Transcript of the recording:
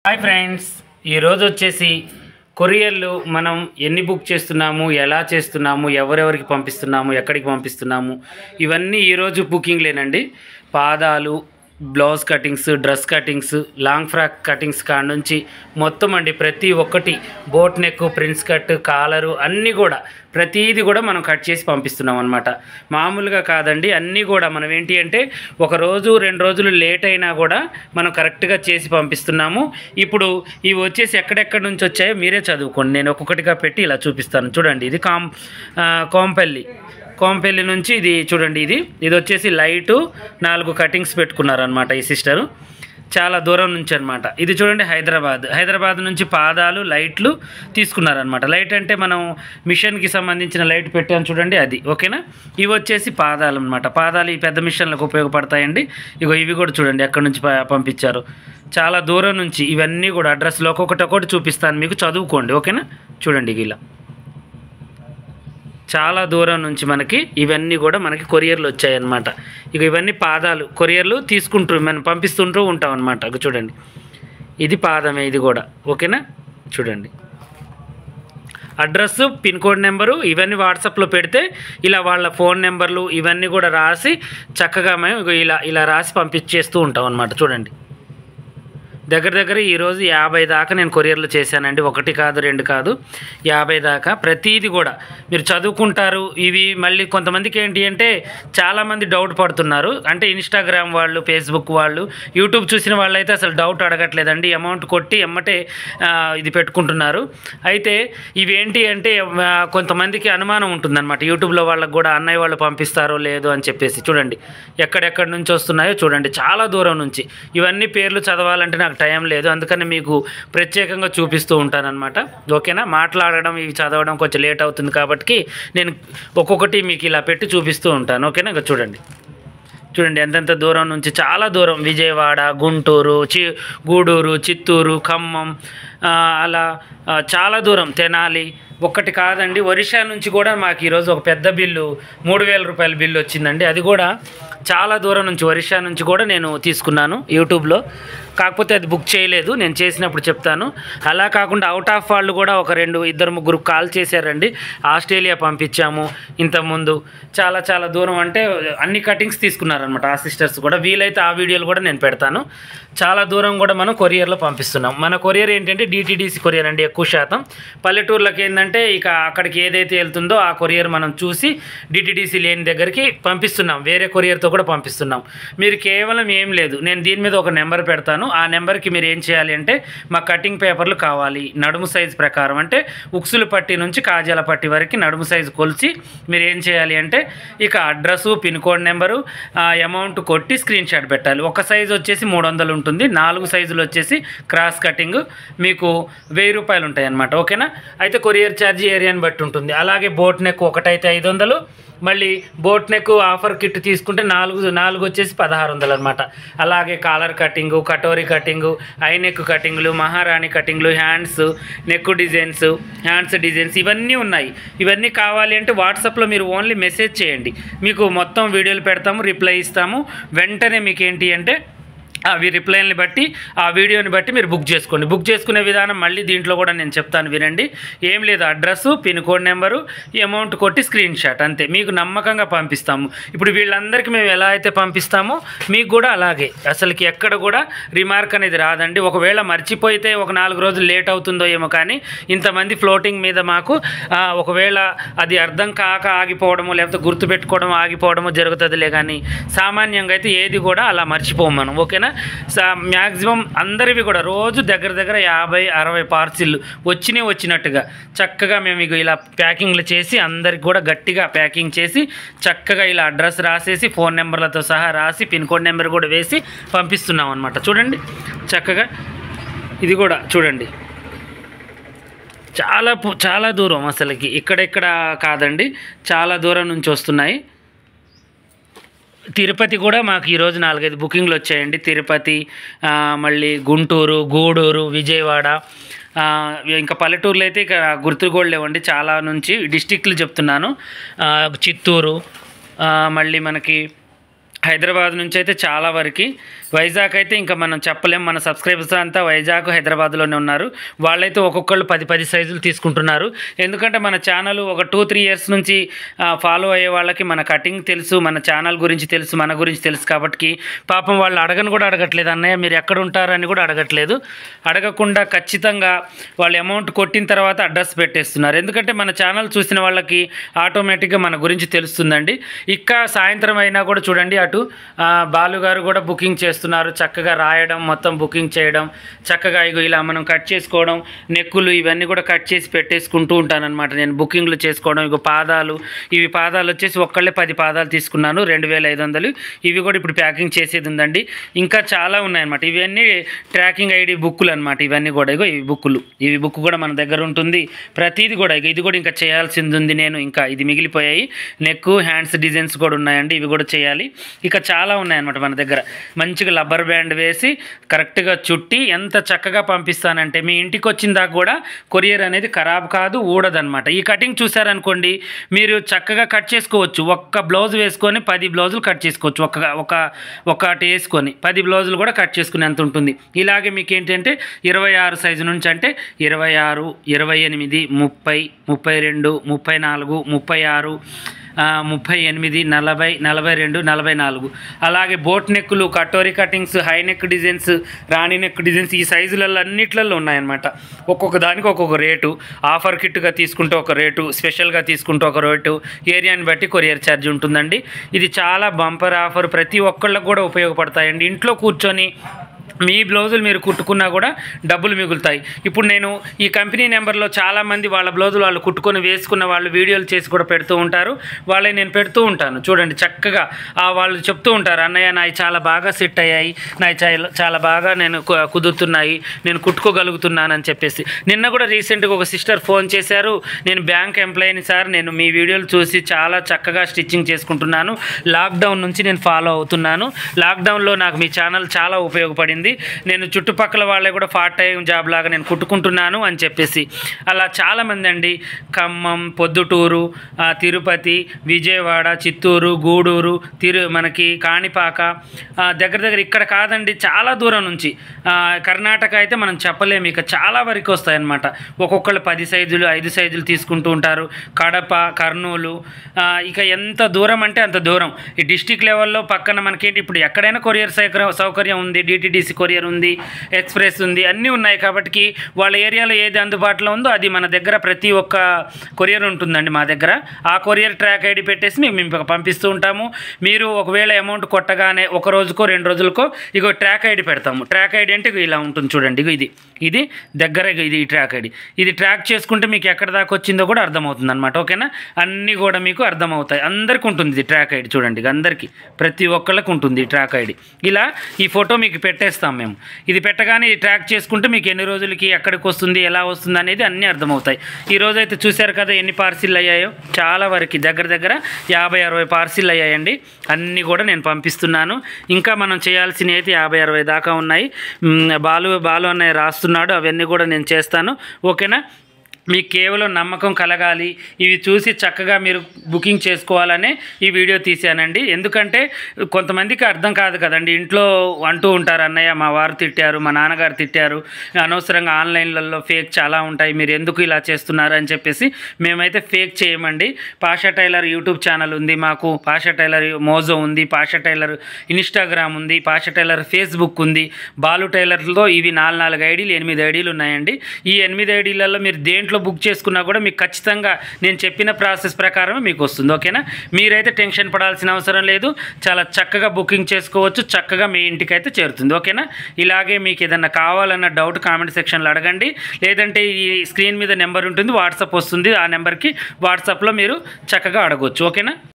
Hi friends, ఈరోజు వచ్చేసి కొరియర్లు మనం ఎన్ని బుక్ చేస్తున్నాము, ఎలా చేస్తున్నాము, ఎవరెవరికి పంపిస్తున్నాము, ఎక్కడికి పంపిస్తున్నాము, ఇవన్నీ ఈరోజు బుకింగ్లేనండి. పాదాలు, blouse cuttings, dress cuttings, long frock cuttings కాడ నుంచి మొత్తం అండి ప్రతి ఒక్కటి, boat neck, prince cut, collar అన్నీ కూడా ప్రతిదీ కూడా మనం కట్ చేసి పంపిస్తున్నాం అనమాట. మామూలుగా కాదండి, అన్నీ కూడా మనం ఏంటి అంటే ఒక రోజు 2 రోజులు లేట్ అయినా కూడా మనం కరెక్ట్గా చేసి పంపిస్తున్నాము. ఇప్పుడు ఇవి వచ్చేసి ఎక్కడెక్కడి నుంచి వచ్చాయో మీరే చదువుకోండి, నేను ఒక్కొక్కటిగా పెట్టి ఇలా చూపిస్తాను. చూడండి, ఇది కోంపల్లి నుంచి ఇది చూడండి, ఇది వచ్చేసి లైటు 4 కటింగ్స్ పెట్టుకున్నారనమాట ఈ సిస్టరు, చాలా దూరం నుంచి అనమాట. ఇది చూడండి హైదరాబాద్ నుంచి పాదాలు, లైట్లు తీసుకున్నారనమాట. లైట్ అంటే మనం మిషన్కి సంబంధించిన లైట్ పెట్టాను చూడండి, అది ఓకేనా. ఇవి వచ్చేసి పాదాలు అనమాట. పాదాలు ఈ పెద్ద మిషన్లకు ఉపయోగపడతాయండి. ఇవి కూడా చూడండి ఎక్కడి నుంచి పంపించారు, చాలా దూరం నుంచి. ఇవన్నీ కూడా అడ్రస్లో ఒక్కొక్కటి చూపిస్తాను మీకు, చదువుకోండి ఓకేనా. చూడండి ఇలా చాలా దూరం నుంచి మనకి ఇవన్నీ కూడా మనకి కొరియర్లు వచ్చాయన్నమాట. ఇవన్నీ పాదాలు కొరియర్లు మనం పంపిస్తుంటూ ఉంటాం అనమాట. చూడండి, ఇది పాదమే, ఇది కూడా ఓకేనా. చూడండి, అడ్రస్, పిన్ కోడ్ నెంబరు ఇవన్నీ వాట్సాప్లో పెడితే ఇలా వాళ్ళ ఫోన్ నెంబర్లు ఇవన్నీ కూడా రాసి చక్కగా మేము ఇలా రాసి పంపించేస్తూ ఉంటాం అనమాట. చూడండి, దగ్గర ఈరోజు 50 దాకా నేను కొరియర్లు చేశానండి. 1 కాదు 2 కాదు, 50 దాకా. ప్రతీది కూడా మీరు చదువుకుంటారు. ఇవి మళ్ళీ కొంతమందికి ఏంటి అంటే చాలామంది డౌట్ పడుతున్నారు. అంటే ఇన్స్టాగ్రామ్ వాళ్ళు, ఫేస్బుక్ వాళ్ళు, యూట్యూబ్ చూసిన వాళ్ళు అయితే అసలు డౌట్ అడగట్లేదండి. అమౌంట్ కొట్టి ఎమ్మటే ఇది పెట్టుకుంటున్నారు. అయితే ఇవేంటి అంటే కొంతమందికి అనుమానం ఉంటుందన్నమాట. యూట్యూబ్లో వాళ్ళకు కూడా అన్నయ్య వాళ్ళు పంపిస్తారో లేదో అని చెప్పేసి. చూడండి ఎక్కడెక్కడి నుంచి వస్తున్నాయో చూడండి, చాలా దూరం నుంచి. ఇవన్నీ పేర్లు చదవాలంటే నాకు టైం లేదు, అందుకని మీకు ప్రత్యేకంగా చూపిస్తూ ఉంటానన్నమాట ఓకేనా. మాట్లాడడం ఇవి చదవడం కొంచెం లేట్ అవుతుంది కాబట్టి నేను ఒక్కొక్కటి మీకు ఇలా పెట్టి చూపిస్తూ ఉంటాను ఓకేనా. చూడండి ఎంతెంత దూరం నుంచి, చాలా దూరం. విజయవాడ, గుంటూరు, గూడూరు, చిత్తూరు, ఖమ్మం, అలా చాలా దూరం. తెనాలి ఒక్కటి కాదండి, ఒరిస్సా నుంచి కూడా మాకు ఈరోజు ఒక పెద్ద బిల్లు 3000 రూపాయల బిల్లు వచ్చిందండి. అది కూడా చాలా దూరం నుంచి, ఒరిస్సా నుంచి కూడా నేను తీసుకున్నాను యూట్యూబ్లో. కాకపోతే అది బుక్ చేయలేదు, నేను చేసినప్పుడు చెప్తాను. అలా కాకుండా అవుట్ ఆఫ్ వాళ్ళు కూడా ఒక 2-3 కాల్ చేశారండి. ఆస్ట్రేలియా పంపించాము ఇంతకుముందు. చాలా దూరం అంటే అన్ని కటింగ్స్ తీసుకున్నారనమాట ఆ సిస్టర్స్ కూడా. వీలైతే ఆ వీడియోలు కూడా నేను పెడతాను. చాలా దూరం కూడా మనం కొరియర్లో పంపిస్తున్నాం. మన కొరియర్ ఏంటంటే డిటిడిసి కొరియర్ అండి. ఎక్కువ శాతం పల్లెటూర్లకు ఏంటంటే ఇక అక్కడికి ఏదైతే వెళ్తుందో ఆ కొరియర్ మనం చూసి డిటిడిసి లేని దగ్గరికి పంపిస్తున్నాం. వేరే కొరియర్తో కూడా పంపిస్తున్నాం. మీరు కేవలం ఏం లేదు, నేను దీని మీద ఒక నెంబర్ పెడతాను. ఆ నెంబర్కి మీరు ఏం చేయాలి అంటే మా కటింగ్ పేపర్లు కావాలి నడుము సైజు ప్రకారం, అంటే ఉక్సులు పట్టి నుంచి కాజాల పట్టి వరకు నడుము సైజు కొలిచి మీరు ఏం చేయాలి అంటే ఇక address, pin code number, amount కొట్టి స్క్రీన్ షాట్ పెట్టాలి. ఒక సైజు వచ్చేసి 300 ఉంటుంది, 4 సైజులు వచ్చేసి క్రాస్ కటింగ్ మీకు 1000 రూపాయలు ఉంటాయి అన్నమాట ఓకేనా. అయితే కొరియర్ ఛార్జీ ఏరియాని బట్టి ఉంటుంది. అలాగే బోట్ నెక్ ఒకటైతే 500, మళ్ళీ బోట్ నెక్ ఆఫర్ కిట్ తీసుకుంటే 4 వచ్చేసి 1600 అనమాట. అలాగే collar cutting, katori cutting, high neck కటింగ్లు, మహారాణి కటింగ్లు, హ్యాండ్స్ డిజైన్స్ ఇవన్నీ ఉన్నాయి. ఇవన్నీ కావాలి అంటే వాట్సాప్లో మీరు ఓన్లీ మెసేజ్ చేయండి, మీకు మొత్తం వీడియోలు పెడతాము, రిప్లై ఇస్తాము. వెంటనే మీకు ఏంటి అంటే అవి రిప్లైని బట్టి ఆ వీడియోని బట్టి మీరు బుక్ చేసుకోండి. బుక్ చేసుకునే విధానం మళ్ళీ దీంట్లో కూడా నేను చెప్తాను, వినండి. ఏం లేదు, address, pin code number, amount కొట్టి స్క్రీన్ షాట్, అంతే. మీకు నమ్మకంగా పంపిస్తాము. ఇప్పుడు వీళ్ళందరికీ మేము ఎలా అయితే పంపిస్తామో మీకు కూడా అలాగే. అసలుకి ఎక్కడ కూడా రిమార్క్ అనేది రాదండి. ఒకవేళ మర్చిపోతే ఒక 4 రోజులు లేట్ అవుతుందో ఏమో, కానీ ఇంతమంది ఫ్లోటింగ్ మీద మాకు ఒకవేళ అది అర్థం కాక ఆగిపోవడము, లేకపోతే గుర్తుపెట్టుకోవడం ఆగిపోవడము జరుగుతుందిలే, కానీ సామాన్యంగా అయితే ఏది కూడా అలా మర్చిపోము మనం ఓకేనా. మ్యాక్సిమం అందరివి కూడా రోజు దగ్గర 50-60 పార్సిల్ వచ్చినట్టుగా చక్కగా మేము ఇలా ప్యాకింగ్లు చేసి అందరికి కూడా గట్టిగా ప్యాకింగ్ చేసి చక్కగా ఇలా అడ్రస్ రాసేసి ఫోన్ నెంబర్లతో సహా రాసి పిన్ కోడ్ నెంబర్ కూడా వేసి పంపిస్తున్నాం అనమాట. చూడండి చక్కగా, ఇది కూడా చూడండి చాలా దూరం. అసలుకి ఇక్కడ కాదండి, చాలా దూరం నుంచి వస్తున్నాయి. తిరుపతి కూడా మాకు ఈరోజు 4-5 బుకింగ్లు వచ్చాయండి. తిరుపతి, మళ్ళీ గుంటూరు, గూడూరు, విజయవాడ, ఇంకా పల్లెటూరులో అయితే ఇక గుర్తులు లేవండి. చాలా నుంచి డిస్టిక్లు చెప్తున్నాను. చిత్తూరు, మళ్ళీ మనకి హైదరాబాద్ నుంచి అయితే చాలా వరకు, వైజాగ్ అయితే ఇంకా మనం చెప్పలేం. మన సబ్స్క్రైబర్స్ అంతా వైజాగ్ హైదరాబాద్లోనే ఉన్నారు. వాళ్ళైతే ఒక్కొక్కళ్ళు 10 సైజులు తీసుకుంటున్నారు. ఎందుకంటే మన ఛానల్ ఒక 2-3 ఇయర్స్ నుంచి ఫాలో అయ్యే వాళ్ళకి మన కటింగ్ తెలుసు, మన ఛానల్ గురించి తెలుసు, మన గురించి తెలుసు. కాబట్టి పాపం వాళ్ళు అడగను కూడా అడగట్లేదు, అన్నయ్య మీరు ఎక్కడ ఉంటారని కూడా అడగట్లేదు. అడగకుండా ఖచ్చితంగా వాళ్ళు అమౌంట్ కొట్టిన తర్వాత అడ్రస్ పెట్టేస్తున్నారు. ఎందుకంటే మన ఛానల్ చూసిన వాళ్ళకి ఆటోమేటిక్గా మన గురించి తెలుస్తుందండి. ఇంకా సాయంత్రం అయినా కూడా చూడండి, అటు బాలు గారు కూడా బుకింగ్ చేస్తున్నారు. చక్కగా రాయడం, మొత్తం బుకింగ్ చేయడం, చక్కగా ఇగో ఇలా మనం కట్ చేసుకోవడం, నెక్కులు ఇవన్నీ కూడా కట్ చేసి పెట్టేసుకుంటూ ఉంటానన్నమాట నేను. బుకింగ్లు చేసుకోవడం, ఇగో పాదాలు, ఇవి పాదాలు వచ్చేసి ఒక్కళ్ళే 10 పాదాలు తీసుకున్నాను, 2500. ఇవి కూడా ఇప్పుడు ప్యాకింగ్ చేసేది ఉందండి. ఇంకా చాలా ఉన్నాయన్నమాట. ఇవన్నీ ట్రాకింగ్ ఐడి బుక్కులు అనమాట. ఇవన్నీ కూడా ఇగో ఇవి బుక్కులు, ఇవి బుక్ కూడా మన దగ్గర ఉంటుంది. ప్రతిదీ కూడా ఇది కూడా ఇంకా చేయాల్సింది ఉంది నేను. ఇంకా ఇది మిగిలిపోయాయి. నెక్, హ్యాండ్స్ డిజైన్స్ కూడా ఉన్నాయండి, ఇవి కూడా చేయాలి. ఇక చాలా ఉన్నాయన్నమాట మన దగ్గర. మంచిగా రబ్బర్ బ్యాండ్ వేసి కరెక్ట్గా చుట్టి ఎంత చక్కగా పంపిస్తానంటే మీ ఇంటికి వచ్చిన దాకా కూడా కొరియర్ అనేది ఖరాబ్ కాదు, ఊడదనమాట. ఈ కటింగ్ చూసారనుకోండి, మీరు చక్కగా కట్ చేసుకోవచ్చు. ఒక్క బ్లౌజ్ వేసుకొని 10 బ్లౌజులు కట్ చేసుకోవచ్చు. ఒకటి వేసుకొని 10 బ్లౌజులు కూడా కట్ చేసుకుని ఎంత ఉంటుంది. ఇలాగే మీకు ఏంటంటే 26 సైజు నుంచి అంటే 26, 28, 30, 32, 34, 36, 38, 40, 42, 44. అలాగే బోట్ నెక్కులు, katori cuttings, high neck designs, రాణి నెక్ డిజైన్స్ ఈ సైజులలో అన్నిట్లలో ఉన్నాయన్నమాట. ఒక్కొక్క దానికి ఒక్కొక్క రేటు. ఆఫర్ కిట్గా తీసుకుంటే ఒక రేటు, స్పెషల్గా తీసుకుంటే ఒక రేటు, ఏరియాని బట్టి కొరియర్ ఛార్జ్ ఉంటుందండి. ఇది చాలా బంపర్ ఆఫర్, ప్రతి ఒక్కళ్ళకు కూడా ఉపయోగపడతాయండి. ఇంట్లో కూర్చొని మీ బ్లౌజులు మీరు కుట్టుకున్నా కూడా డబ్బులు మిగులుతాయి. ఇప్పుడు నేను ఈ కంపెనీ నెంబర్లో చాలామంది వాళ్ళ బ్లౌజులు వాళ్ళు కుట్టుకొని వేసుకున్న వాళ్ళు వీడియోలు చేసి కూడా పెడుతూ ఉంటారు. వాళ్ళని నేను పెడుతూ ఉంటాను. చూడండి చక్కగా వాళ్ళు చెప్తూ ఉంటారు, అన్నయ్య నాయి చాలా బాగా సెట్ అయ్యాయి, నాయి చాలా బాగా నేను కుదురుతున్నాయి, నేను కుట్టుకోగలుగుతున్నాను అని చెప్పేసి. నిన్న కూడా రీసెంట్గా ఒక సిస్టర్ ఫోన్ చేశారు, నేను బ్యాంక్ ఎంప్లాయీని సార్, నేను మీ వీడియోలు చూసి చాలా చక్కగా స్టిచ్చింగ్ చేసుకుంటున్నాను, లాక్డౌన్ నుంచి నేను ఫాలో అవుతున్నాను, లాక్డౌన్లో నాకు మీ ఛానల్ చాలా ఉపయోగపడింది, నేను చుట్టుపక్కల వాళ్ళే కూడా పార్ట్ టైం జాబ్ లాగా నేను కుట్టుకుంటున్నాను అని చెప్పేసి. అలా చాలామంది అండి, ఖమ్మం, పొద్దుటూరు, తిరుపతి, విజయవాడ, చిత్తూరు, గూడూరు, మనకి కాణిపాక, దగ్గర ఇక్కడ కాదండి, చాలా దూరం నుంచి, కర్ణాటక అయితే మనం చెప్పలేము, ఇక చాలా వరకు వస్తాయన్నమాట. ఒక్కొక్కళ్ళు 10 సైజులు 5 సైజులు తీసుకుంటూ ఉంటారు. కడప, కర్నూలు, ఇక ఎంత దూరం అంటే అంత దూరం. ఈ డిస్టిక్ లెవెల్లో పక్కన మనకేంటి ఇప్పుడు ఎక్కడైనా కొరియర్ సౌకర్యం ఉంది, డిటిడిసి కొరియర్ ఉంది, ఎక్స్ప్రెస్ ఉంది, అన్నీ ఉన్నాయి. కాబట్టి వాళ్ళ ఏరియాలో ఏది అందుబాటులో ఉందో అది మన దగ్గర ప్రతి ఒక్క కొరియర్ ఉంటుందండి మా దగ్గర. ఆ కొరియర్ ట్రాక్ ఐడి పెట్టేసి మేము పంపిస్తూ ఉంటాము. మీరు ఒకవేళ అమౌంట్ కొట్టగానే ఒక రోజుకో 2 రోజులకో ఇగో ట్రాక్ ఐడి పెడతాము. ట్రాక్ ఐడి అంటే ఇలా ఉంటుంది చూడండి, ఇది దగ్గర ఇది ట్రాక్ ఐడి. ఇది ట్రాక్ చేసుకుంటే మీకు ఎక్కడ దాకా వచ్చిందో కూడా అర్థమవుతుంది అనమాట. ఓకేనా, అన్నీ కూడా మీకు అర్థమవుతాయి. అందరికీ ఉంటుంది ఇది ట్రాక్ ఐడి, చూడండి అందరికీ, ప్రతి ఒక్కళ్ళకి ఉంటుంది ఈ ట్రాక్ ఐడి. ఇలా ఈ ఫోటో మీకు పెట్టేస్తాం మేము. ఇది పెట్టగానే ట్రాక్ చేసుకుంటే మీకు ఎన్ని రోజులకి ఎక్కడికి వస్తుంది, ఎలా వస్తుంది అనేది అన్నీ అర్థమవుతాయి. ఈరోజు అయితే చూశారు కదా ఎన్ని పార్సిల్ అయ్యాయో, చాలా వరకు దగ్గర 50-60 పార్సిల్ అయ్యాయండి. అన్నీ కూడా నేను పంపిస్తున్నాను. ఇంకా మనం చేయాల్సినవి అయితే 50-60 దాకా ఉన్నాయి. బాలు అన్నయ్య రాస్తున్నాడు, అవన్నీ కూడా నేను చేస్తాను. ఓకేనా, మీకు కేవలం నమ్మకం కలగాలి, ఇవి చూసి చక్కగా మీరు బుకింగ్ చేసుకోవాలనే ఈ వీడియో తీశానండి. ఎందుకంటే కొంతమందికి అర్థం కాదు కదండి, ఇంట్లో అంటూ ఉంటారు, అన్నయ్య మా వారు తిట్టారు, మా నాన్నగారు తిట్టారు, అనవసరంగా ఆన్లైన్లలో ఫేక్ చాలా ఉంటాయి, మీరు ఎందుకు ఇలా చేస్తున్నారు అని చెప్పేసి. మేమైతే ఫేక్ చేయమండి. పాషా టైలర్ యూట్యూబ్ ఛానల్ ఉంది మాకు, పాషా టైలర్ మోజో ఉంది, పాషా టైలర్ ఇన్స్టాగ్రామ్ ఉంది, పాషా టైలర్ ఫేస్బుక్ ఉంది. బాలు టైలర్లో ఇవి 4 ఐడీలు 8 ఐడీలు ఉన్నాయండి. ఈ 8 ఐడీలలో మీరు దేంట్లో బుక్ చేసుకున్నా కూడా మీకు ఖచ్చితంగా నేను చెప్పిన ప్రాసెస్ ప్రకారమే మీకు వస్తుంది. ఓకేనా, మీరైతే టెన్షన్ పడాల్సిన అవసరం లేదు, చాలా చక్కగా బుకింగ్ చేసుకోవచ్చు, చక్కగా మీ ఇంటికి అయితే చేరుతుంది. ఓకేనా, ఇలాగే మీకు ఏదన్నా కావాలన్న డౌట్ కామెంట్ సెక్షన్లో అడగండి, లేదంటే ఈ స్క్రీన్ మీద నెంబర్ ఉంటుంది, వాట్సాప్ వస్తుంది, ఆ నెంబర్కి వాట్సాప్లో మీరు చక్కగా అడగవచ్చు. ఓకేనా.